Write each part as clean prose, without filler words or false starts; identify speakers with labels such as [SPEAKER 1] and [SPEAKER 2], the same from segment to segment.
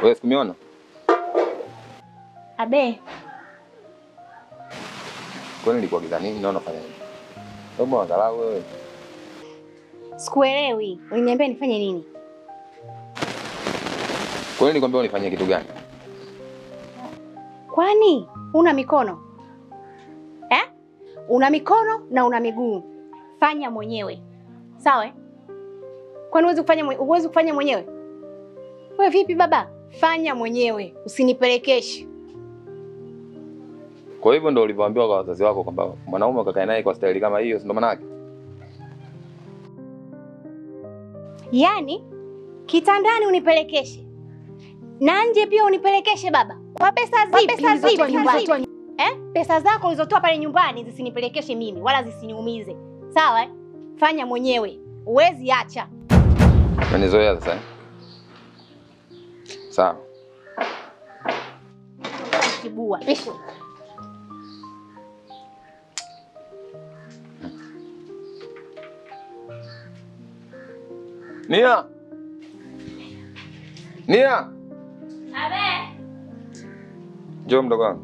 [SPEAKER 1] Wewe sikumiona?
[SPEAKER 2] Abe.
[SPEAKER 1] Kwani nilikuwa giza nini naona fanya nini? Hebu angalau wewe.
[SPEAKER 2] Sikuelewi. Uliniambia nifanye nini?
[SPEAKER 1] Kwani nilikwambia unifanyie kitu gani?
[SPEAKER 2] Kwani una mikono? Una mikono na una miguu. Fanya mwenyewe. Sawa? Kwani huwezi kufanya mwenyewe? Wewe vipi baba? Fanya mwenyewe, usinipelekeshe.
[SPEAKER 1] Kwa hivyo ndio ulivyoambiwa kwa wazazi wako kwamba mwanaume ukakae naye kwa staili kama hiyo, ndio maana yake?
[SPEAKER 2] Yaani kitandani unipelekeshe. Na nje pia unipelekeshe baba. Kwa pesa zipi nyumbani? Pesa zako ulizotoa pale nyumbani zisinipelekeshe mimi wala zisiniumize. Sawa? Fanya mwenyewe. Uwezi acha.
[SPEAKER 1] Unanizoea sasa? Sawa.
[SPEAKER 2] Kibua.
[SPEAKER 1] Nia!
[SPEAKER 2] Abe.
[SPEAKER 1] Njoo mdogo wangu.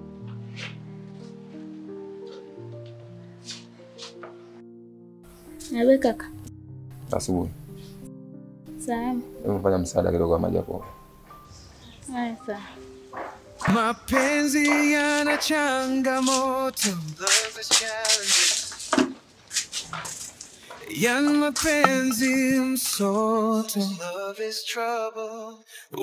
[SPEAKER 3] Abe kaka.
[SPEAKER 1] Asubuhi.
[SPEAKER 3] Sawa.
[SPEAKER 1] Nimefanya msaada kidogo wa maji hapo.
[SPEAKER 3] Haya sawa.
[SPEAKER 4] Mapenzi yana changamoto. Love is challenging. Yana mapenzi msoto. Love is trouble.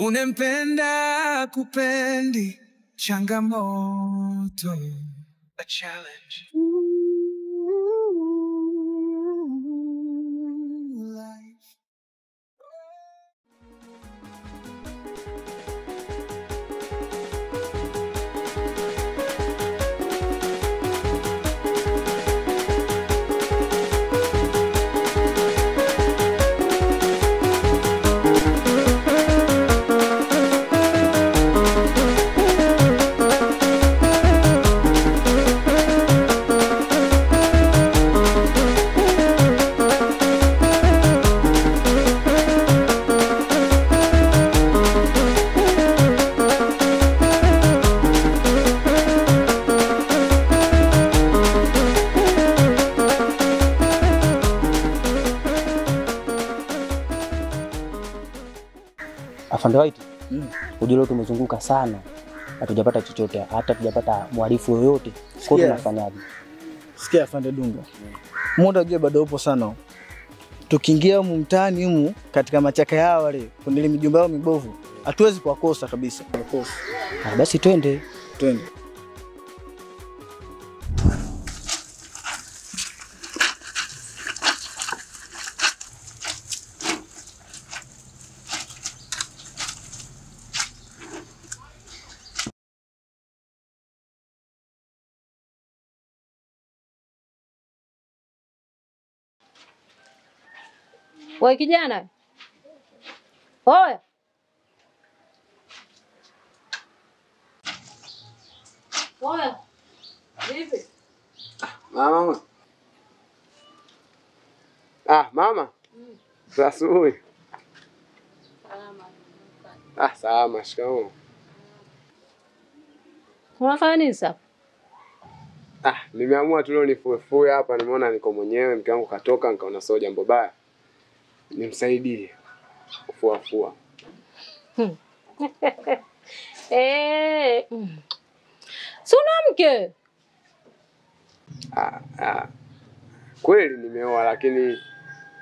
[SPEAKER 4] Unempenda kupendi. Changamoto. A challenge.
[SPEAKER 5] Afande White, ujue tumezunguka sana. Hatujapata chochote, hata tujapata mwalifu yoyote. Kwa hiyo tunafanyaje?
[SPEAKER 6] Sikia Afande Dunga. Muda ujue bado upo sana. Tukiingia humu mtaani humu katika machaka yao wale, kuna ile mijumba yao mibovu, hatuwezi kuwakosa kabisa.
[SPEAKER 5] Basi twende.
[SPEAKER 7] Wewe kijana. Oya. Oya. Vipi?
[SPEAKER 8] Mama. Mama. Asubuhi.
[SPEAKER 7] Salama.
[SPEAKER 8] Salama, shikamoo.
[SPEAKER 7] Unafanya nini sasa?
[SPEAKER 8] Nimeamua tu leo nifuefue hapa, nimeona niko mwenyewe, mke wangu katoka, nikaona sio jambo baya. Nimsaidie kufuafua.
[SPEAKER 7] Si una mke?
[SPEAKER 8] Kweli nimeoa, lakini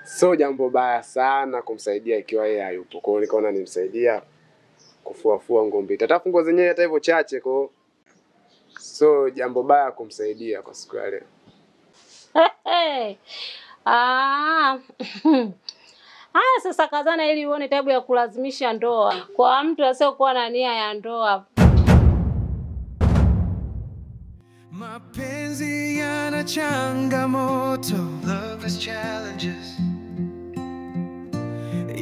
[SPEAKER 8] sio jambo baya sana kumsaidia ikiwa yeye hayupo. Kwa hiyo nikaona nimsaidia kufuafua ngombe. Tatafu nguo zenyewe hata hivyo chache, kwa hiyo sio jambo baya kumsaidia kwa siku ya leo.
[SPEAKER 7] Sasa kazana ili uone tabu ya kulazimisha ndoa kwa mtu asiyokuwa na nia ya ndoa.
[SPEAKER 4] Mapenzi yana changamoto. Love is challenges.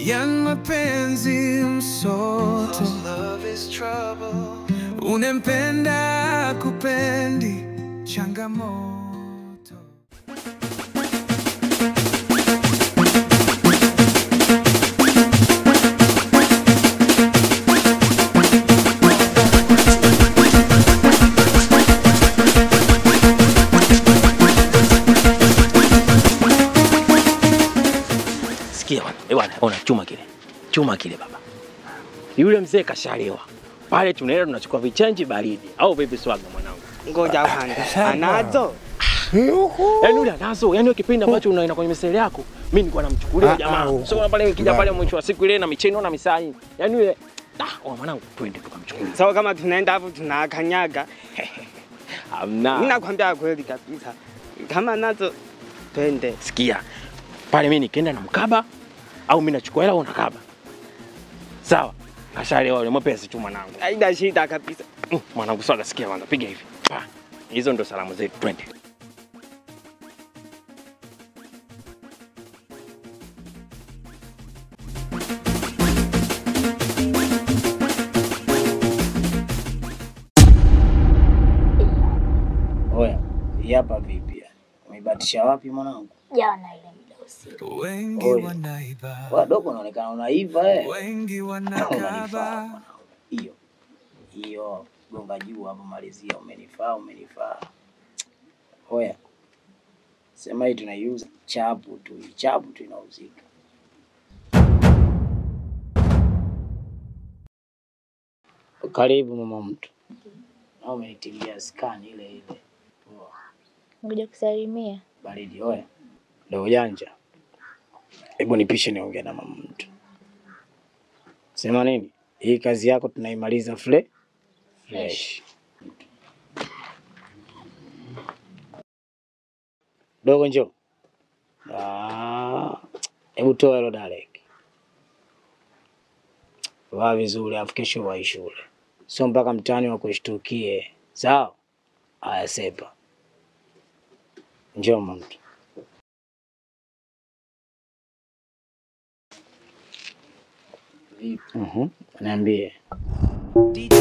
[SPEAKER 4] Yana mapenzi msoto. Love is trouble. Unempenda kupendi changamoto.
[SPEAKER 5] Sikia bwana, ona chuma kile baba. Yule mzee kashalewa. Pale tunaenda tunachukua vichanji baridi. Au vipi Swaga mwanangu?
[SPEAKER 9] Ngoja kwanza. Anazo.
[SPEAKER 5] Yaani yule anazo, yaani kipindi ambacho unaenda kwenye mesele yako, mimi nilikuwa namchukulia jamaa. Sio pale nikija pale mwisho wa siku ile na micheno na misai. Yaani yule mwanangu twende tukamchukulia.
[SPEAKER 9] Sawa kama tunaenda hapo tunakanyaga.
[SPEAKER 5] Hamna.
[SPEAKER 9] Mimi nakwambia kweli kabisa. Kama nazo twende.
[SPEAKER 5] Sikia. Pale mimi nikienda na mkaba au mimi nachukua hela unakaba. Sawa. Kashalewa yule mwepesi tu mwanangu.
[SPEAKER 9] Haina shida kabisa.
[SPEAKER 5] Mwanangu Swaga sikia kwanza piga hivi. Hizo ndo salamu zetu twende. Oya, hapa vipi? Umebatisha wapi mwanangu?
[SPEAKER 3] Jana ile muda usiku.
[SPEAKER 4] Wengi wanaiba.
[SPEAKER 5] Wadogo unaonekana unaiva
[SPEAKER 4] Wengi wanakaba.
[SPEAKER 5] Hiyo gonga juu hapo malizia umenifaa. Oya. Sema hii tunaiuza chapu tu inauzika. Karibu mama mtu. Na umenitilia scan ile.
[SPEAKER 3] Ngoja kusalimia.
[SPEAKER 5] Baridi oya. Ndio janja. Hebu nipishe niongee na mama mtu. Sema nini? Hii kazi yako tunaimaliza fresh. Dogo njoo. Hebu toa hilo direct. Vaa vizuri afu kesho wa shule. Sio mpaka mtani wa kushtukie. Sawa? Aya sepa. Njoo mama mtu. Niambie. DJ.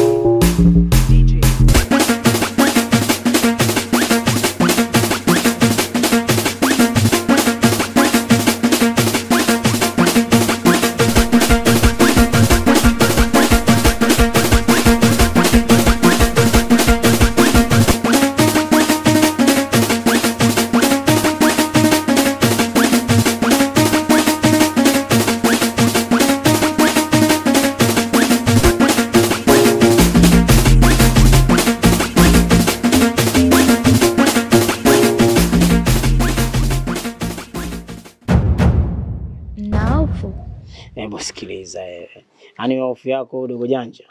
[SPEAKER 5] Hebu sikiliza wewe. Yaani hofu yako dogo janja.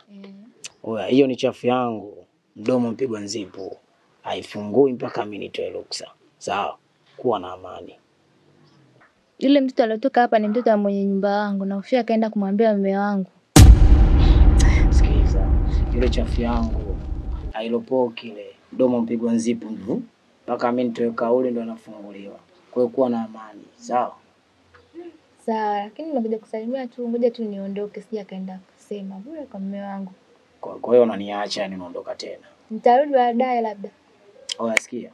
[SPEAKER 5] Oya, hiyo ni chafu yangu. Mdomo mpigwa nzipu. Haifungui mpaka mimi nitoe ruksa. Sawa? Kuwa na amani.
[SPEAKER 3] Yule mtoto aliyotoka hapa ni mtoto wa mwenye nyumba wangu na ufia kaenda kumwambia mume wangu.
[SPEAKER 5] Sikiliza. Ile chafu yangu hailopoki ile. Mdomo mpigwa nzipu ndio. Mpaka mimi nitoe kauli ndio anafunguliwa. Kwa hiyo kuwa na amani. Sawa?
[SPEAKER 3] Sawa, lakini nimekuja kusalimia tu, ngoja tu niondoke sija kaenda kusema bure kwa mume wangu.
[SPEAKER 5] Kwa hiyo unaniacha yani unaondoka tena.
[SPEAKER 3] Nitarudi baadaye labda.
[SPEAKER 5] Unasikia?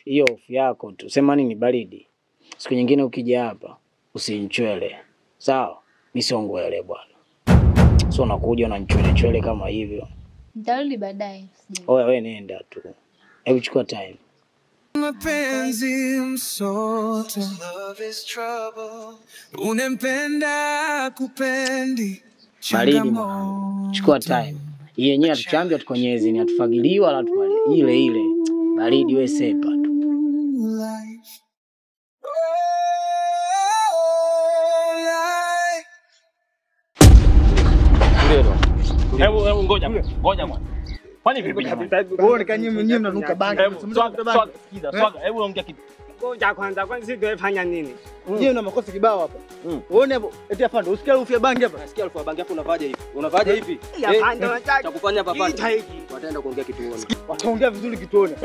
[SPEAKER 5] Hiyo hofu yako tu. Sema nini baridi. Siku nyingine ukija hapa usinchwele. Sawa? Mimi sio ngwele bwana. Sio unakuja unanichwele kama hivyo.
[SPEAKER 3] Nitarudi baadaye.
[SPEAKER 5] Oya wewe nenda tu. Hebu chukua time.
[SPEAKER 4] Mapenzi msoto. Love is trouble. Unempenda kupendi.
[SPEAKER 5] Baridi. Chukua time. Hii yenyewe atuchambia tukonyezi ni atufagiliwa wala tupali. Ile. Baridi wewe sepa tu. Hebu ngoja bwana. Kwani vipi?
[SPEAKER 6] Wewe ni kanyinyi mnanuka bangi.
[SPEAKER 5] Swaga, hebu ongea kitu.
[SPEAKER 9] ngoja kwanza sisi tuefanya nini?
[SPEAKER 6] Je, una makosa kibao hapa. Uone hapo, eti afande, usikia harufu ya bangi hapa?
[SPEAKER 10] Nasikia harufu ya bangi hapo unavaje hivi? Unavaje hivi?
[SPEAKER 9] Afande unataka
[SPEAKER 10] Utakufanya hapa afande.
[SPEAKER 9] Kita hiki.
[SPEAKER 10] Wataenda kuongea kituoni.
[SPEAKER 6] Wataongea vizuri kituoni.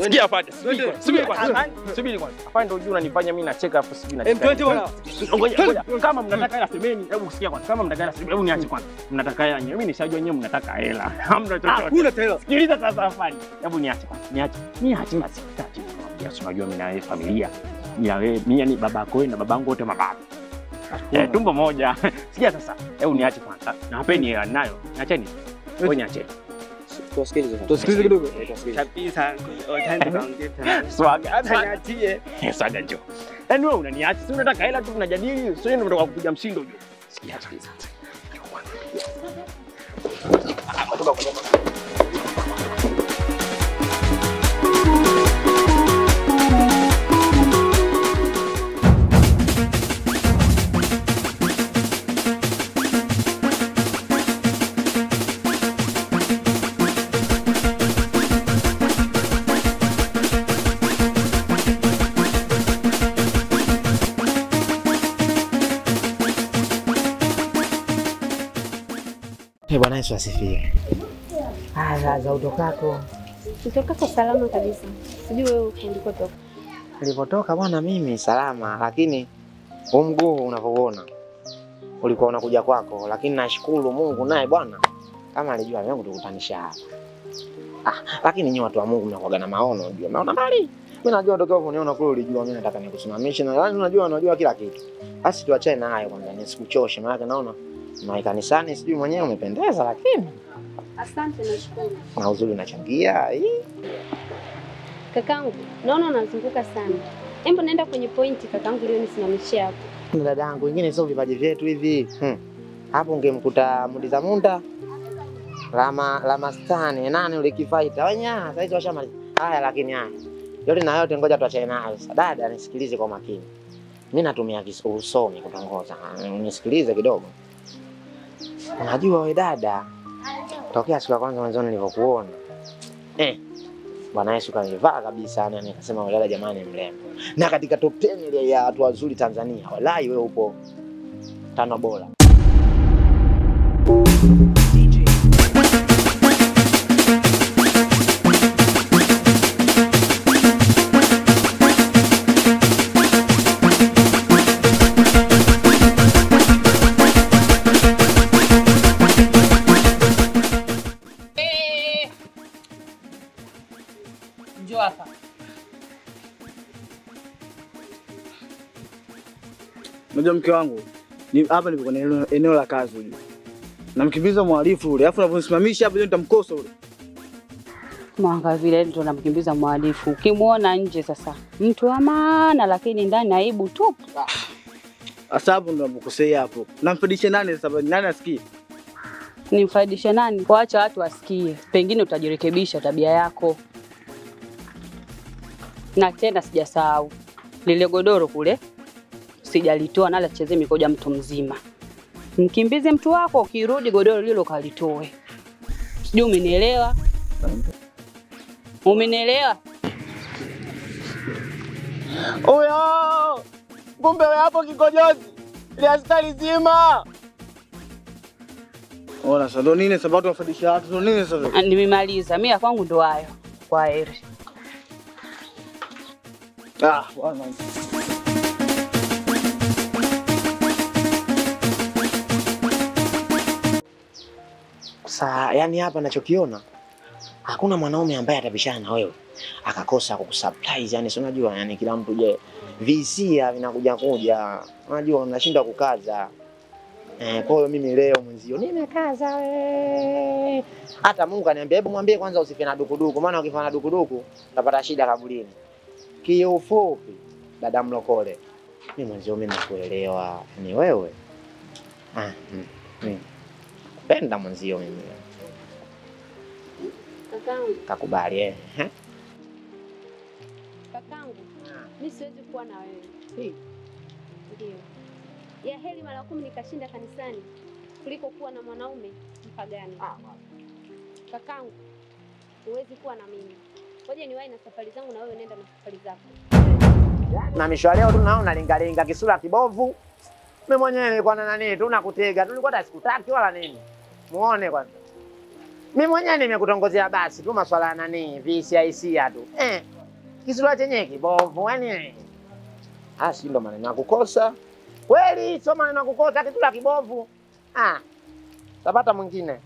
[SPEAKER 1] Sikia afande. Subiri kwanza. Subiri kwanza. Afande unajua unanifanya mimi nacheka afu sijui nacheka.
[SPEAKER 6] M20 bwana.
[SPEAKER 1] Ngoja. Kama mnataka hela semeni, hebu sikia kwanza. Kama mnataka hela semeni, hebu niache kwanza. Mnataka hela nyewe. Mimi nishajua nyewe mnataka hela. Hamna chochote.
[SPEAKER 6] Hakuna hela.
[SPEAKER 1] Sikiliza sasa afande. Hebu niache kwanza. Niache basi. Yes, unajua mimi na wewe familia. Ya wewe, mimi ni babako na babangu wote mababu. Tumbo moja. Sikia sasa. Hebu niache kwanza. Na hapeni hela nayo. Niacheni. Wewe niache.
[SPEAKER 6] Tusikilize kidogo.
[SPEAKER 9] Kabisa. Utaenda kaongea tena.
[SPEAKER 1] Swaga.
[SPEAKER 9] Hata niachie.
[SPEAKER 1] Swaga njoo. Yaani wewe unaniacha. Si unataka hela tu tunajadili. Sio ndio unataka kupiga mshindo hiyo. Sikia sasa.
[SPEAKER 5] Bwana Yesu asifiwe. Za utokako.
[SPEAKER 3] Utokako salama kabisa. Sijui wewe ulikotoka.
[SPEAKER 5] Nilipotoka bwana mimi salama, lakini huu mguu unavyoona ulikuwa unakuja kwako, lakini nashukuru Mungu naye bwana kama alijua leo kutukutanisha hapa. Lakini nyinyi watu wa Mungu mnakuwa na maono, unajua. Naona mbali. Mimi najua ndio kwa uniona kule ulijua mimi nataka nikusimamishe na yaani unajua kila kitu. Basi tuachane na hayo kwanza nisikuchoshe maana naona na kanisani sijui mwenyewe umependeza lakini.
[SPEAKER 3] Asante na shukuru.
[SPEAKER 5] Na uzuri unachangia hii.
[SPEAKER 3] Kakangu, naona unazunguka sana. Hebu naenda kwenye pointi kakangu leo nisimamishie hapo.
[SPEAKER 5] Dadangu, wengine sio vipaji vyetu hivi. Hapo ungemkuta Mudiza Munda. Lama stani nani ule kifaita. Wanya, sasa hizo washamaliza. Haya lakini haya. Yote na yote ngoja tuachane nayo. Dada nisikilize kwa makini. Mimi natumia usomi kutongoza. Nisikilize kidogo. Unajua wewe dada, tokea siku ya kwanza mwanzo nilipokuona. Bwana Yesu kanivaa kabisa na nikasema wewe dada jamani mrembo. Na katika top 10 ile ya watu wazuri Tanzania, wallahi wewe upo 5 bora.
[SPEAKER 6] Unajua mke wangu, hapa nipo kwenye eneo la kazi huyu. Namkimbiza mhalifu ule, alafu unaponisimamisha hapa nitamkosa ule.
[SPEAKER 7] Mwanga vile ndio namkimbiza mhalifu. Ukimwona nje sasa, mtu wa maana lakini ndani aibu tu.
[SPEAKER 6] Sasa hapo ndo unapokosea hapo. Namfadisha nani sasa? Nani asikie?
[SPEAKER 7] Nimfaidishe nani? Waacha watu wasikie. Pengine utajirekebisha tabia yako. Na tena sijasahau. Lile godoro kule sijalitoa nala cheze mikoja mtu mzima. Mkimbize mtu wako ukirudi godoro lilo kalitoe. Sijui umenielewa? Umenielewa?
[SPEAKER 9] Oyo! Kumbe wewe hapo kikojozi. Ile askari zima.
[SPEAKER 6] Ona sasa ndo nini sababu tunafadisha watu ndo nini sasa?
[SPEAKER 7] Nimemaliza. Mimi kwangu ndo hayo. Kwa heri.
[SPEAKER 6] Bwana.
[SPEAKER 5] Sasa yani hapa ninachokiona hakuna mwanaume ambaye atapishana na wewe akakosa kukusurprise, yani si unajua yani kila mtu je visia vinakuja unajua unashinda kukaza. Kwa hiyo mimi leo mwenzio nimekaza wewe. Hata Mungu kaniambia hebu mwambie kwanza usife na dukuduku, maana ukifa na dukuduku utapata shida kaburini. Kiufupi dada mlokole, mimi mwenzio mimi nakuelewa ni wewe. Penda mwenzio mimi.
[SPEAKER 3] Kakangu.
[SPEAKER 5] Kakubali
[SPEAKER 3] Kakangu, mimi siwezi kuwa na wewe. Ndio. Ya heri mara 10 nikashinda kanisani kuliko kuwa na mwanaume mpagani. Kakangu, huwezi kuwa na mimi. Ngoja niwahi na safari zangu na wewe nenda na safari zako.
[SPEAKER 5] Na misho leo tunaona lingalinga kisura kibovu. Mimi mwenyewe nilikuwa na nani tu nakutega. Tulikuwa hata sikutaki wala nini. Muone kwanza. Mimi mwenyewe nimekutongozea basi tu maswala ya nani, hisia tu. Kisura chenyewe kibovu yani. Si ndo maneno ya kukosa. Kweli sio maneno ya kukosa, kisura kibovu. Tapata mwingine.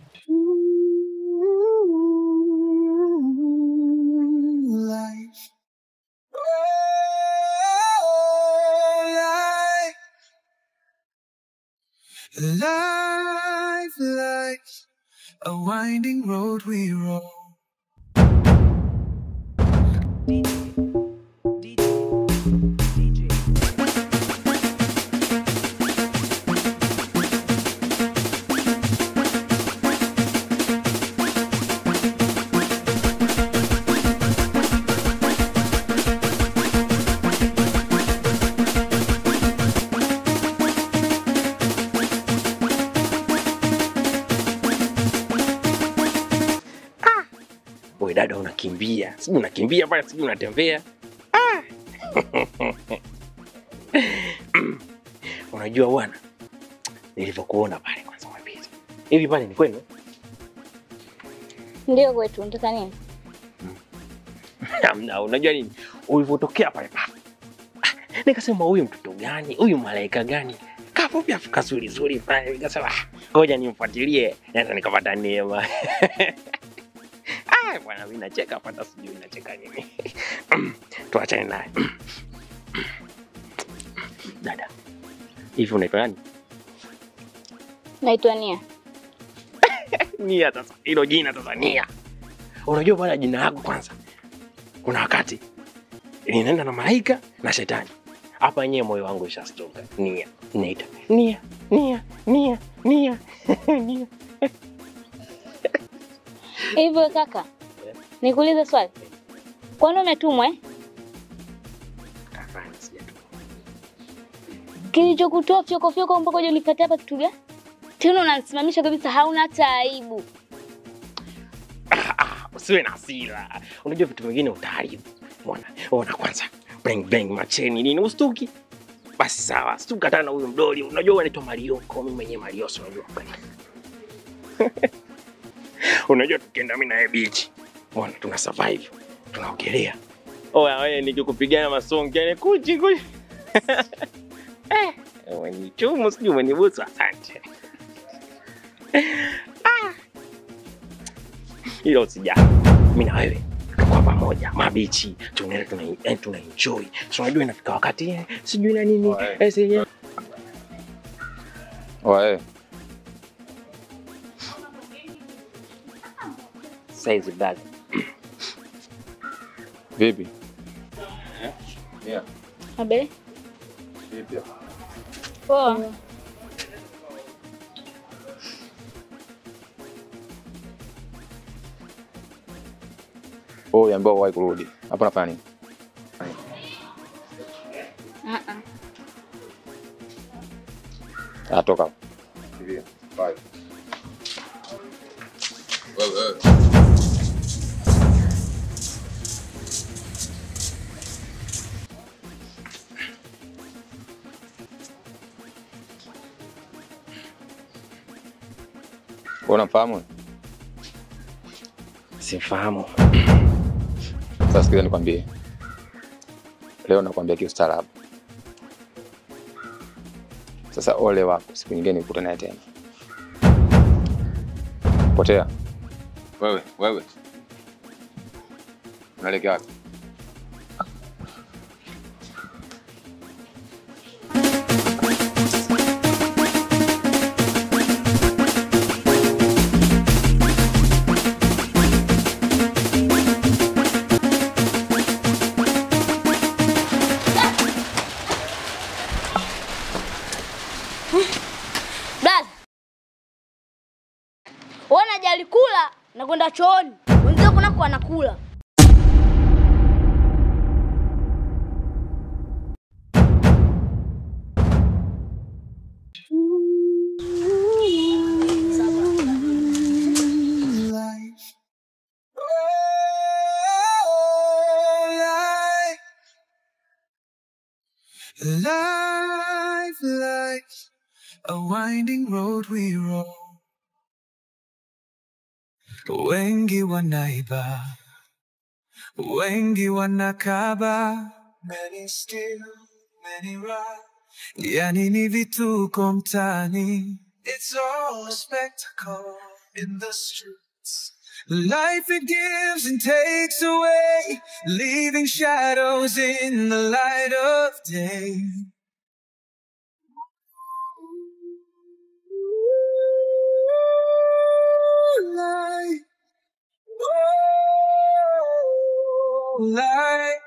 [SPEAKER 4] Life, a winding road we roll.
[SPEAKER 1] Wewe dada unakimbia. Sijui unakimbia pale, sijui unatembea. Unajua bwana, nilivyokuona pale kwanza umepita. Hivi pale ni kwenu?
[SPEAKER 2] Ndio kwetu, unataka nini?
[SPEAKER 1] Hamna, unajua nini? Ulivyotokea pale pale. Nikasema huyu mtoto gani? Huyu malaika gani? Kafupi afu kasuri zuri pale. Nikasema ngoja nimfuatilie, naenda nikapata neema. Bwana mimi nacheka hata sijui nacheka nini. Tuachane naye. Dada. Hivi unaitwa nani?
[SPEAKER 2] Naitwa Nia.
[SPEAKER 1] Nia sasa. Hilo jina sasa Nia. Unajua bwana jina lako kwanza. Kuna wakati linaenda na malaika na shetani. Hapa yenyewe moyo wangu ushastoka. Nia. Naita. Nia. Nia.
[SPEAKER 2] Hivyo kaka. Nikuulize swali. Kwani umetumwa
[SPEAKER 1] Hapana, sijatumwa.
[SPEAKER 2] Kilichokutoa fyoko mpaka uje unifuate hapa kitu gani? Tena unanisimamisha kabisa, hauna hata aibu.
[SPEAKER 1] Usiwe na hasira. Unajua vitu vingine utaharibu. Ona kwanza. Bang macheni nini ustuki? Basi sawa, stuka tena huyo mdoli. Unajua anaitwa Marioko, mimi mwenyewe Marioso unajua. Unajua tukienda mimi na yeye beach. Mbona tuna survive. Tunaogelea. Wewe nikikupigana masongi yani kuchi. Wewe ni chumu sijui umenibusu, asante. Hilo usijali. Mimi na wewe tuko pamoja, mabichi, tuna enjoy. Unajua inafika wakati sijui na nini.
[SPEAKER 11] Wae.
[SPEAKER 1] Size bag.
[SPEAKER 11] Vipi?
[SPEAKER 2] Abe?
[SPEAKER 11] Vipi?
[SPEAKER 2] Poa.
[SPEAKER 11] Ambao wahi kurudi. Hapo nafanya nini? Toka. Hivi. Bye. Wewe. Unamfahamu?
[SPEAKER 1] Sifahamu.
[SPEAKER 11] Sasa sikiza nikwambie. Leo nakwambia kiustaarabu. Sasa ole wako, siku nyingine nikutane naye tena. Potea. Wewe. Unaelekea wapi?
[SPEAKER 2] Wanajali kula na kwenda chooni. Wenzao kunako wanakula.
[SPEAKER 4] Life like a winding road we roll. Wengi wanaiba, wengi wanakaba. Many steal, many rob. Yani ni vituko mtaani. It's all a spectacle in the streets. Life it gives and takes away, leaving shadows in the light of day. Light, oh, light.